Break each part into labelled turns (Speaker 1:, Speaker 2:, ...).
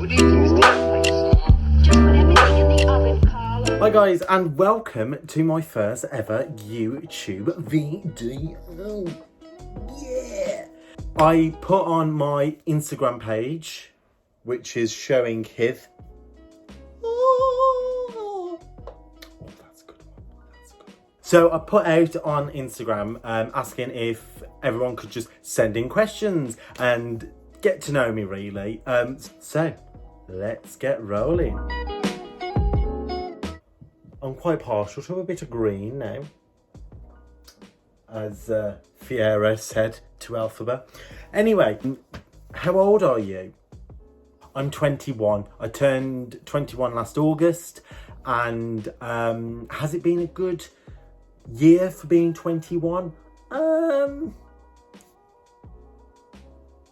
Speaker 1: Hi guys, and welcome to my first ever YouTube video. Yeah! I put on my Instagram page, which is showing his. Oh, that's a good one. That's a good one. So I put out on Instagram asking if everyone could just send in questions and get to know me really. So let's get rolling. I'm quite partial to a bit of green now, as Fiero said to Alphaba. Anyway, how old are you? I'm 21. I turned 21 last August, and has it been a good year for being 21?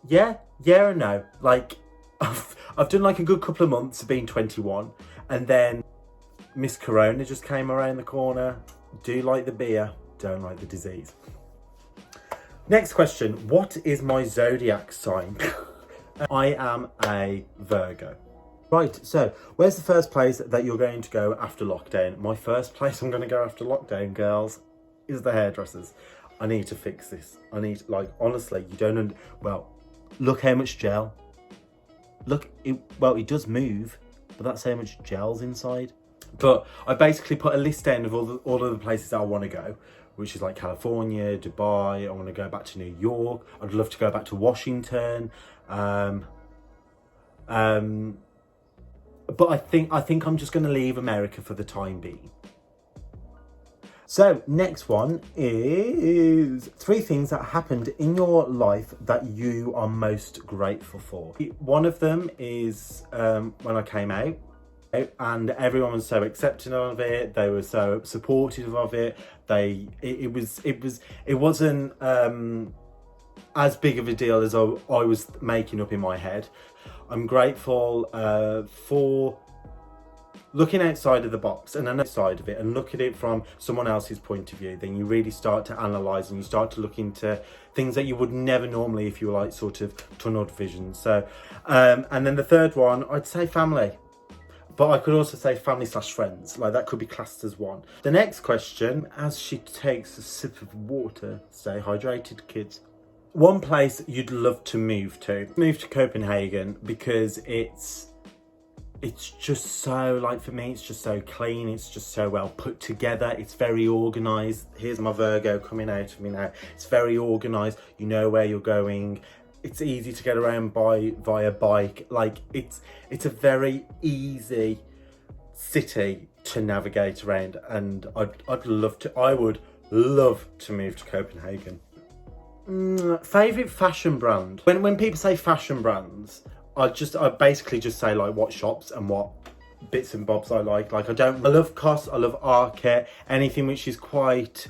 Speaker 1: Yeah and no. Like, I've done like a good couple of months of being 21, and then Miss Corona just came around the corner. Do like the beer, don't like the disease. Next question. What is my zodiac sign? I am a Virgo. Right, so where's the first place that you're going to go after lockdown? My first place I'm going to go after lockdown, girls, is the hairdressers. I need to fix this. I need, like, honestly, you don't well, look how much gel. Look, it does move, but that's how much gel's inside. But I basically put a list down of all of the places that I want to go, which is like California, Dubai. I want to go back to New York. I'd love to go back to Washington. But I think I'm just going to leave America for the time being. So next one is 3 things that happened in your life that you are most grateful for. One of them is when I came out. And everyone was so accepting of it. They were so supportive of it. It wasn't as big of a deal as I was making up in my head. I'm grateful for looking outside of the box and outside of it and look at it from someone else's point of view. Then you really start to analyse and you start to look into things that you would never normally if you were like sort of tunnel vision. So, and then the third one, I'd say family. But I could also say family/friends, like that could be classed as one. The next question, as she takes a sip of water, stay hydrated, kids. One place you'd love to move to. Move to Copenhagen because it's just so, like for me, it's just so clean. It's just so well put together. It's very organised. Here's my Virgo coming out of me now. It's very organised. You know where you're going. It's easy to get around via bike. Like it's a very easy city to navigate around, and I would love to move to Copenhagen. Favorite fashion brand. When people say fashion brands, I basically just say like what shops and what bits and bobs I like. Like I love COS, I love Arket, anything which is quite.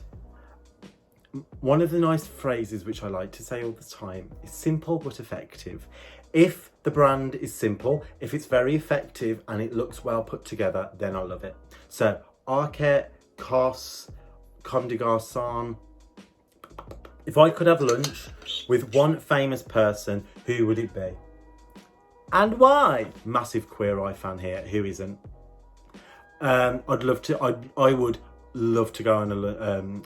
Speaker 1: One of the nice phrases which I like to say all the time is simple but effective. If the brand is simple, if it's very effective and it looks well put together, then I love it. So Arket, COS, Comme des Garçons. If I could have lunch with one famous person, who would it be? And why? Massive Queer Eye fan here. Who isn't? I would love to go on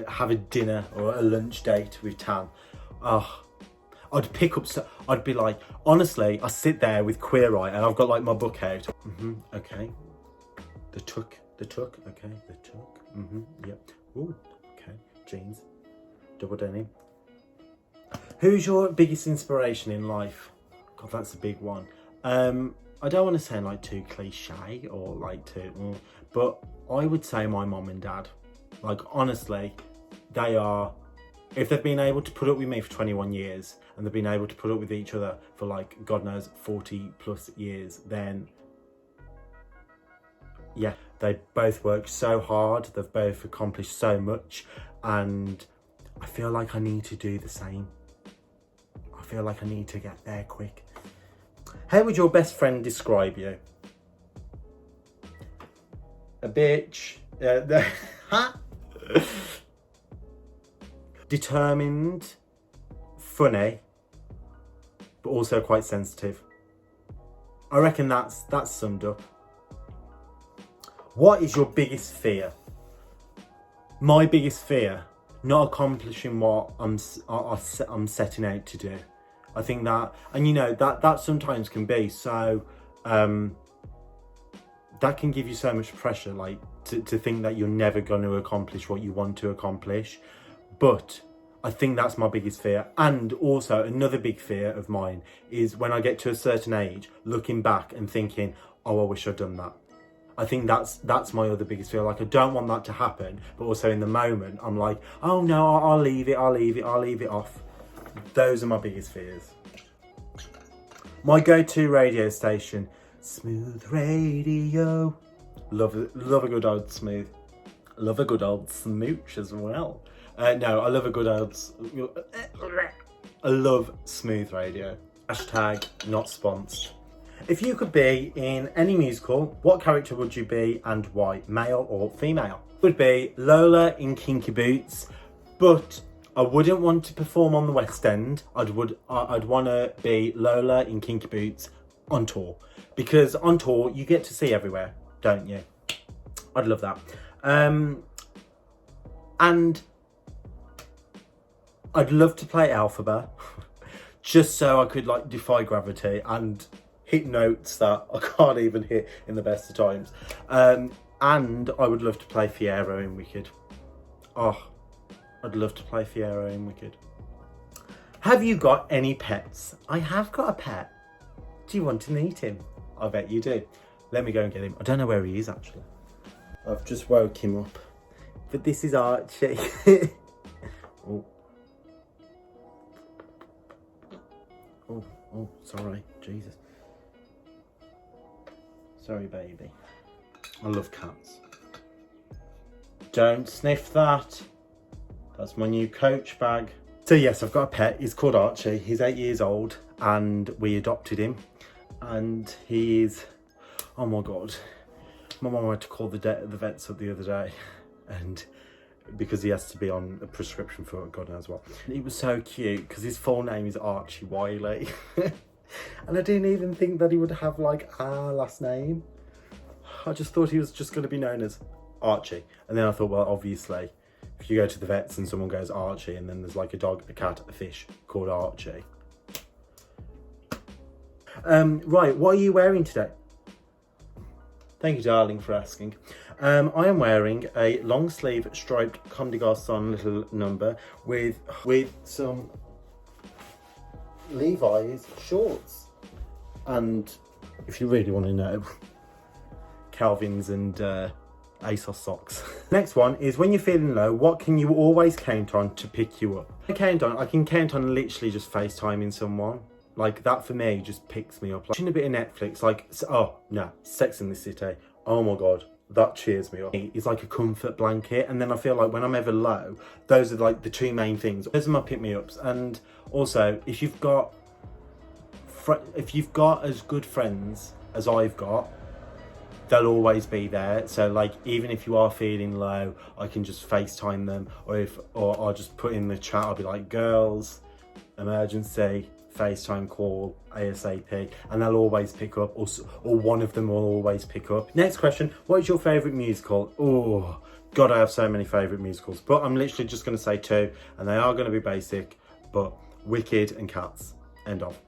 Speaker 1: have a dinner or a lunch date with Tan. I'd be like, honestly, I sit there with Queer Eye and I've got like my book out. Okay. The tuck, okay, the tuck. Yep. Ooh, okay. Jeans. Double denim. Who's your biggest inspiration in life? God, that's a big one. I don't want to sound like too cliche or like too, but I would say my mom and dad. Like honestly, they are, if they've been able to put up with me for 21 years and they've been able to put up with each other for like, God knows, 40 plus years, then yeah, they both worked so hard. They've both accomplished so much. And I feel like I need to do the same. I feel like I need to get there quick. How would your best friend describe you? A bitch. Determined, funny, but also quite sensitive. I reckon that's summed up. What is your biggest fear? My biggest fear, not accomplishing what I'm setting out to do. I think that, and you know, that sometimes can be so, that can give you so much pressure, like to think that you're never going to accomplish what you want to accomplish. But I think that's my biggest fear. And also another big fear of mine is when I get to a certain age, looking back and thinking, oh, I wish I'd done that. I think that's my other biggest fear. Like, I don't want that to happen, but also in the moment, I'm like, oh no, I'll leave it off. Those are my biggest fears. My go-to radio station, Smooth Radio. Love a good old Smooth. Love a good old smooch as well. No, I love a good old... I love Smooth Radio. Hashtag not sponsored. If you could be in any musical, what character would you be and why? Male or female? Would be Lola in Kinky Boots, but I wouldn't want to perform on the West End. I'd want to be Lola in Kinky Boots on tour, because on tour you get to see everywhere, don't you? I'd love that. And I'd love to play Alphaba, just so I could like defy gravity and hit notes that I can't even hit in the best of times. And I would love to play Fiero in Wicked. Oh, I'd love to play Fiero in Wicked. Have you got any pets? I have got a pet. Do you want to meet him? I bet you do. Let me go and get him. I don't know where he is actually. I've just woke him up. But this is Archie. Oh. Oh, sorry. Jesus. Sorry, baby. I love cats. Don't sniff that. That's my new Coach bag. So yes, I've got a pet. He's called Archie. He's 8 years old and we adopted him. And he's, oh my God. My mum had to call the vets up the other day. And because he has to be on a prescription for God knows what. He was so cute because his full name is Archie Wiley. And I didn't even think that he would have like our last name. I just thought he was just going to be known as Archie. And then I thought, well, obviously, if you go to the vets and someone goes Archie and then there's like a dog, a cat, a fish called Archie. Right, what are you wearing today? Thank you, darling, for asking. I am wearing a long sleeve striped Comme des Garçons little number with some Levi's shorts. And if you really want to know, Calvin's and ASOS socks. Next one is, when you're feeling low, what can you always count on to pick you up? I can count on literally just FaceTiming someone. Like, that for me just picks me up. Like, watching a bit of Netflix, like, oh no, Sex in the City. Oh my God, that cheers me up. It's like a comfort blanket. And then I feel like when I'm ever low, those are like the two main things. Those are my pick-me-ups. And also, if you've got as good friends as I've got, they'll always be there. So like, even if you are feeling low, I can just FaceTime them, or I'll just put in the chat, I'll be like, girls, emergency, FaceTime call, ASAP, and they'll always pick up, or one of them will always pick up. Next question, what is your favourite musical? Oh, God, I have so many favourite musicals, but I'm literally just going to say two, and they are going to be basic, but Wicked and Cats. End of.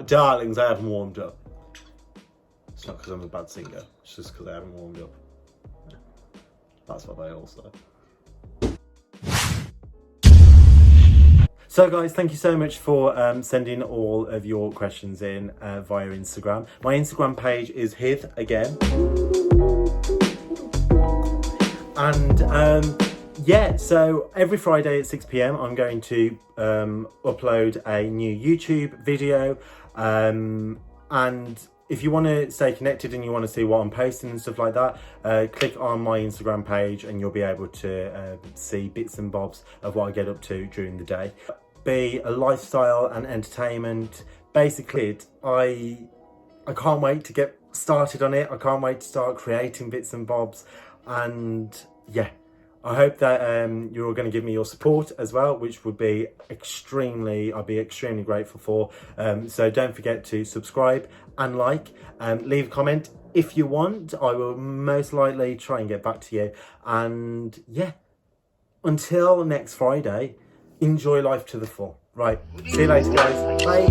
Speaker 1: Darlings, I haven't warmed up. It's not because I'm a bad singer, it's just because I haven't warmed up. That's what they all say. So guys, thank you so much for sending all of your questions in via Instagram. My Instagram page is Hith again. And yeah, so every Friday at 6 PM I'm going to upload a new YouTube video. And if you want to stay connected and you want to see what I'm posting and stuff like that, click on my Instagram page and you'll be able to see bits and bobs of what I get up to during the day. Be a lifestyle and entertainment. Basically, I can't wait to get started on it. I can't wait to start creating bits and bobs. And yeah, I hope that you're all going to give me your support as well, which would be I'd be extremely grateful for. So don't forget to subscribe and like, leave a comment if you want. I will most likely try and get back to you. And yeah, until next Friday, enjoy life to the full. Right, see you later, guys. Bye.